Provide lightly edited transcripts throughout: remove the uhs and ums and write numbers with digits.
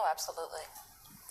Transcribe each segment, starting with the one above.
Oh, absolutely.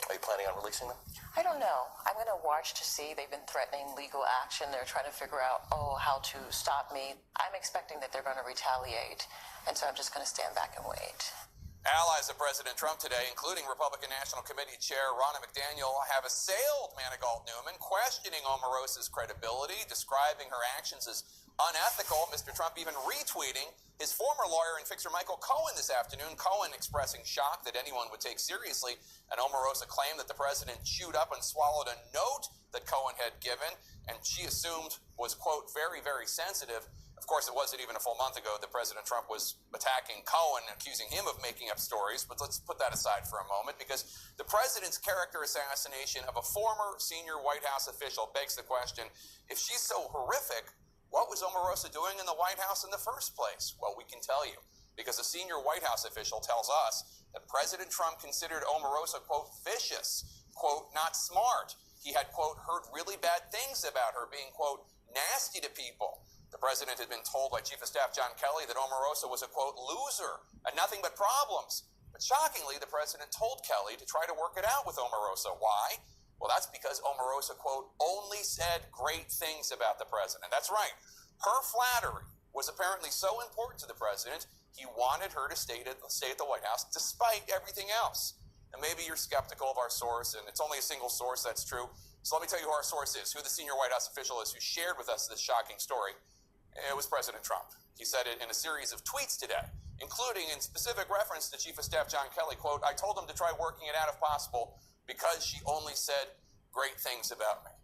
Are you planning on releasing them? I don't know. I'm going to watch to see. They've been threatening legal action. They're trying to figure out, how to stop me. I'm expecting that they're going to retaliate, and so I'm just going to stand back and wait. Allies of President Trump today, including Republican National Committee Chair Ronna McDaniel, have assailed Manigault Newman, questioning Omarosa's credibility, describing her actions as unethical. Mr. Trump even retweeting his former lawyer and fixer Michael Cohen this afternoon. Cohen expressing shock that anyone would take seriously an Omarosa claim that the president chewed up and swallowed a note that Cohen had given, and she assumed was, quote, very, very sensitive. Of course, it wasn't even a full month ago that President Trump was attacking Cohen, accusing him of making up stories. But let's put that aside for a moment, because the president's character assassination of a former senior White House official begs the question, if she's so horrific, what was Omarosa doing in the White House in the first place? Well, we can tell you, because a senior White House official tells us that President Trump considered Omarosa, quote, vicious, quote, not smart. He had, quote, heard really bad things about her, being, quote, nasty to people. The president had been told by Chief of Staff John Kelly that Omarosa was a, quote, loser and nothing but problems. But shockingly, the president told Kelly to try to work it out with Omarosa. Why? Well, that's because Omarosa, quote, only said great things about the president. That's right. Her flattery was apparently so important to the president, he wanted her to stay at the White House despite everything else. And maybe you're skeptical of our source, and it's only a single source that's true. So let me tell you who our source is, who the senior White House official is who shared with us this shocking story. It was President Trump. He said it in a series of tweets today, including in specific reference to Chief of Staff John Kelly, quote, I told him to try working it out if possible because she only said great things about me.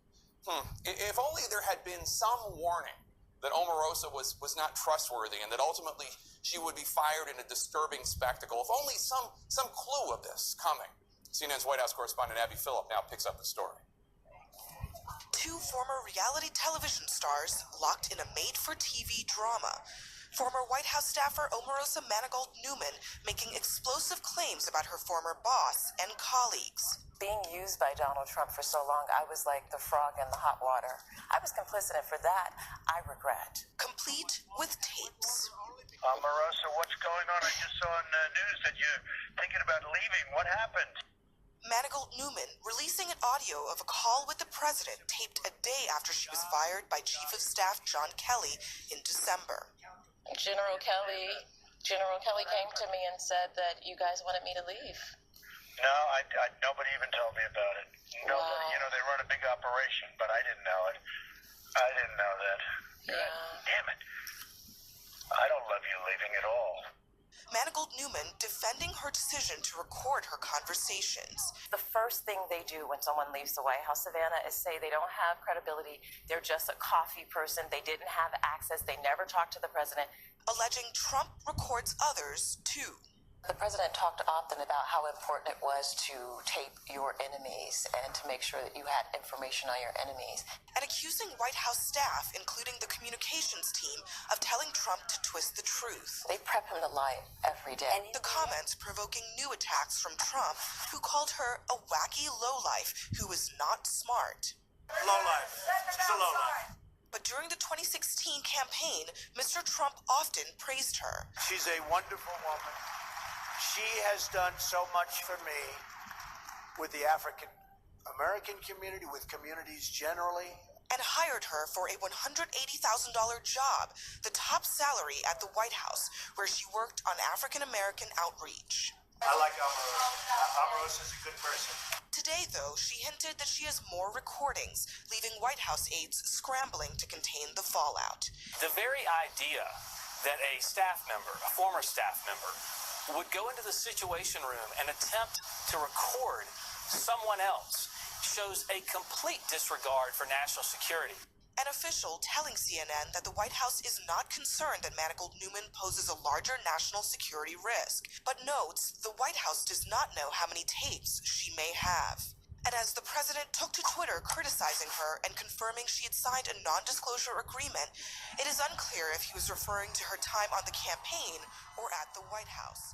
If only there had been some warning that Omarosa was not trustworthy and that ultimately she would be fired in a disturbing spectacle. If only some clue of this coming. CNN's White House correspondent Abby Phillip now picks up the story. Two former reality television stars locked in a made-for-TV drama. Former White House staffer Omarosa Manigault Newman making explosive claims about her former boss and colleagues. Being used by Donald Trump for so long, I was like the frog in the hot water. I was complicit, and for that, I regret. Complete with tapes. Omarosa, what's going on? I just saw on the news that you're thinking about leaving. What happened? Manigault Newman releasing an audio of a call with the president taped a day after she was fired by Chief of Staff John Kelly in December. General Kelly came to me and said that you guys wanted me to leave. No, nobody even told me about it. Nobody, Wow. They run a big operation, but I didn't know it. I didn't know that. Yeah. Damn it. I don't love you leaving at all. Manigault Newman defending her decision to record her conversations. The first thing they do when someone leaves the White House, Savannah, is say they don't have credibility. They're just a coffee person. They didn't have access. They never talked to the president. Alleging Trump records others, too. The president talked often about how important it was to tape your enemies and to make sure that you had information on your enemies. And accusing White House staff, including the communications team, of telling Trump to twist the truth. They prep him to lie every day. The comments provoking new attacks from Trump, who called her a wacky lowlife who is not smart. Lowlife. She's a lowlife. But during the 2016 campaign, Mr. Trump often praised her. She's a wonderful woman. She has done so much for me with the African American community, with communities generally. And hired her for a $180,000 job, the top salary at the White House, where she worked on African American outreach. I like Omarosa. Omarosa's a good person. Today, though, she hinted that she has more recordings, leaving White House aides scrambling to contain the fallout. The very idea that a staff member, a former staff member, would go into the Situation Room and attempt to record someone else shows a complete disregard for national security. An official telling CNN that the White House is not concerned that Manigault Newman poses a larger national security risk, but notes the White House does not know how many tapes she may have. And as the president took to Twitter criticizing her and confirming she had signed a non-disclosure agreement, it is unclear if he was referring to her time on the campaign or at the White House.